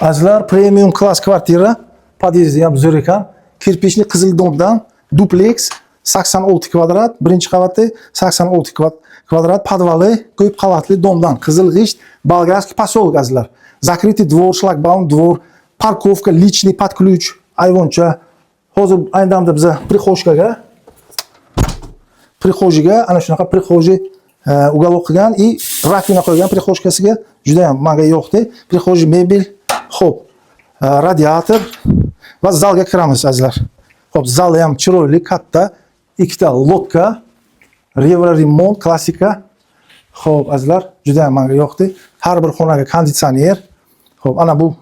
Azlar premium klass kvartira, podyezdi ham zo'r ekan. Kirpichli qizil domdan duplex 86 kvadrat, birinchi qavati 86 kvadrat, podvali ko'p qavatli domdan, qizil g'isht, bolgarskiy poselok azlar. Закрытый двор, шлагбаум двор, parkovka, личный под ключ, ayvoncha. Hozir ayni damda biz prixojiga ana shunaqa prixoji uголок qilgan и rakvina qo'ygan prixojkasiga juda ham menga yoqdi. Prixoji mebel, xo'p, radiator va zalga kiramiz azizlar. Xo'p, zali ham chiroyli, katta, ikkita lotka, Revremont klassika. Xo'p, azizlar, juda ham menga yoqdi. Har bir xonaga konditsioner. Xo'p, ana bu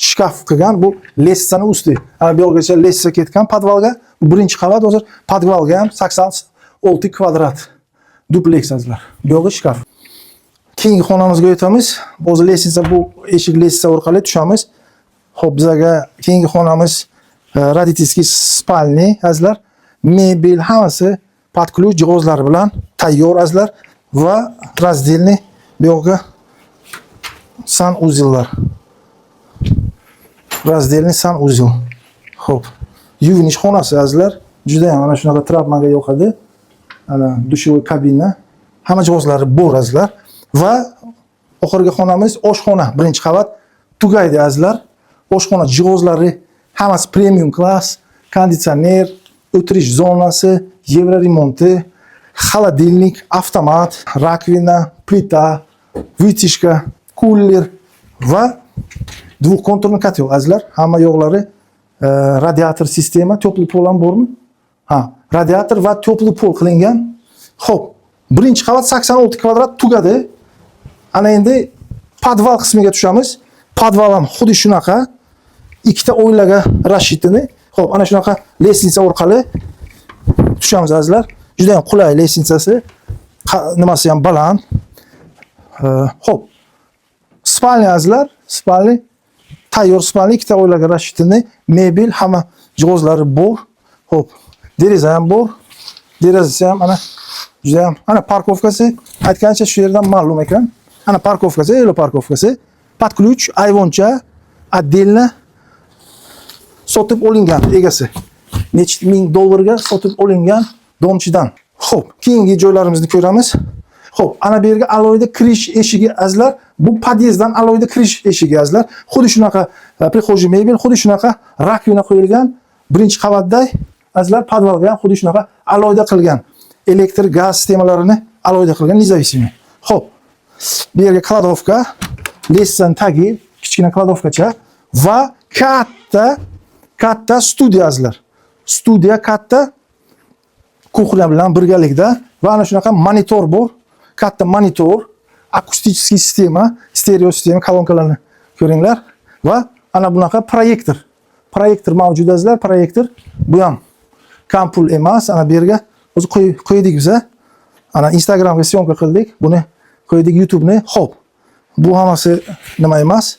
shkaf qilgan, bu lestani usti. Ana bu yo'lgacha lesta ketgan podvalga. Bu birinchi qavat, hozir podvalga ham 86 kvadrat. Duplex azizlar. Bu yo'g'i shkaf. Keyingi xonamizga o'tamiz. Hozir lestsa bu eshik lestsa orqali tushamiz. Xo'p, bizga keyingi xonamiz родительский spalni azizlar. Mebel hammasi под ключ jihozlari bilan tayyor azizlar va разделный bu yoqqa sanuzillar. Разделный sanuzil. Xo'p, yuvinish xonasi azizlar. Juda ham mana shunaqa trap menga yoqadi. Ana dushovoy kabina, hamma jihozlari bor azizlar va oxirgi xonamiz oshxona, birinchi qavat tugaydi azizlar. Oshxona jihozlari hammasi premium klass, konditsioner, o'tirish zonasi, Евроремонti, холодильник, avtomat, rakvina, plita, вытяжка, cooler va двухконтурный котел azizlar. Hamma yo'qlari radiator sistema, теплый pol ham bormi? Ha, radiator va теплый pol qilingan. Xo'p, birinchi qavat 86 kvadrat tugadi. Ana endi podval qismiga tushamiz. Podval ham xuddi shunaqa ikkita o'ylaga rashitini. Xo'p, ana shunaqa lestnitsa orqali tushamiz azizlar. Juda ham qulay lestnitsasi. Nimasi ham baland. Xo'p. Spalni azizlar, spalni tayyor spalni ikkita o'ylaga rashitini, mebel, hamma jihozlari bor. Xo'p. Deraza ham bor. Derazasi ham ana juda ham ana parkovkasi aytgancha shu yerdan ma'lum ekan. Ana parkovkasi, elo parkovkasi. Под ключ, ayvoncha отдельно sotib olingan egasi. Necha ming dollarga sotib olingan domchidan. Xo'p, keyingi joylarimizni ko'ramiz. Xo'p, ana bu yerga aloyda kirish eshigi azizlar. Bu podyezddan aloyda kirish eshigi azizlar. Xuddi shunaqa prixoji mebel, xuddi shunaqa rakvina qo'yilgan. Birinchi qavatday azizlar podvalga ham xuddi shunaqa aloyda qilgan. Elektr, gaz sistemalarini aloyda qilgan независимый. Xo'p, bu yerga kladovka, lestsan tagi, kichkina kladovkacha va katta studiya azizlar. Studiya katta kuxnya bilan birgalikda va ana shunaqa monitor bor. Katta monitor, akustik sistema, stereo sistema, kolonkalarni ko'ringlar va ana bunaqa proyektor. Proyektor mavjud azizlar, proyektor. Bu ham kampul emas, ana bu yerga o'zi qo'ydik biz. Ana Instagramga syomka qildik, buni qo'ydik YouTube'ni. Xo'p. Bu hammasi nima emas?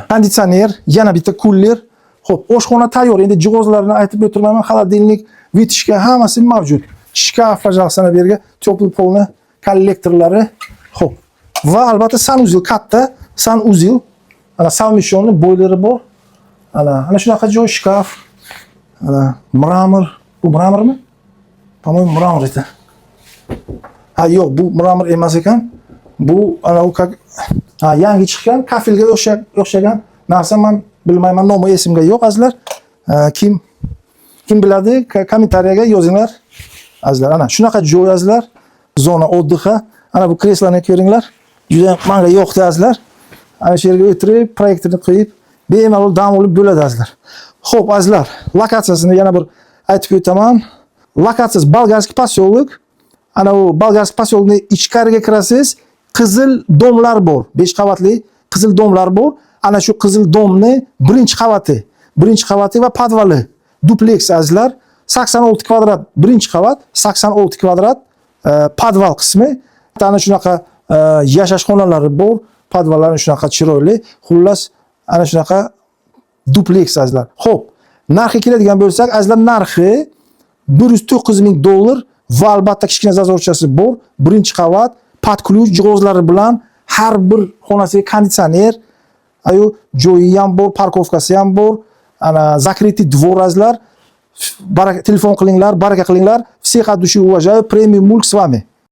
Konditsioner, yana bitta cooler. Xo'p, oshxona tayyor. Endi jihozlarni aytib o'tirmayman. Холодильник, вытяжка hammasi mavjud. Shkaf, пожалуйста, bu yerga теплый polni kollektorlari. Xo'p. Va albatta sanuzil katta, sanuzil. Ana savmishonni boyleri bor. Ana shunaqa joy shkaf. Ana mramor. Bu mramormi? По-моему, mramor edi. Ha, yo'q, bu mramor emas ekan. Bu ana u yangi chiqqan kafilga o'xshagan narsa, men bilmayman, nomi esimga yo'q azizlar. Kim biladi, kommentariyaga yozinglar azizlar. Ana shunaqa joy azizlar. Zona oddiha. Ana bu kreslani ko'ringlar. Juda menga yoqdi azizlar. Ana shu yerga o'tirib, proyektorni qo'yib, bemalol dam olib bo'ladi azizlar. Xo'p azizlar, lokatsiyasini yana bir aytib o'taman. Lokatsiyasi Bolgarskiy poselok. Ana u Bolgarskiy poselokni ichkariga kirasiz. Qizil domlar bor. 5 qavatli qizil domlar bor. Ana shu qizil domni birinchi qavati va podvali duplex azizlar. 86 kvadrat birinchi qavat, 86 kvadrat podval qismi. Ana shunaqa yashash xonalari bor. Podvallari shunaqa chiroyli. Xullas, ana shunaqa duplex azizlar. Xo'p, narxi keladigan bo'lsak, azizlar narxi 109 ming dollar va albatta kichkina zazorchasi bor. Birinchi qavat, под ключ jihozlari bilan har bir xonasiga konditsioner, Ayu joyi ham bor, parkovkasi ham bor. Ana закрытый дворazlar. Telefon qilinglar, baraka qilinglar. Все от души уважаю. Премиум Mulk с вами.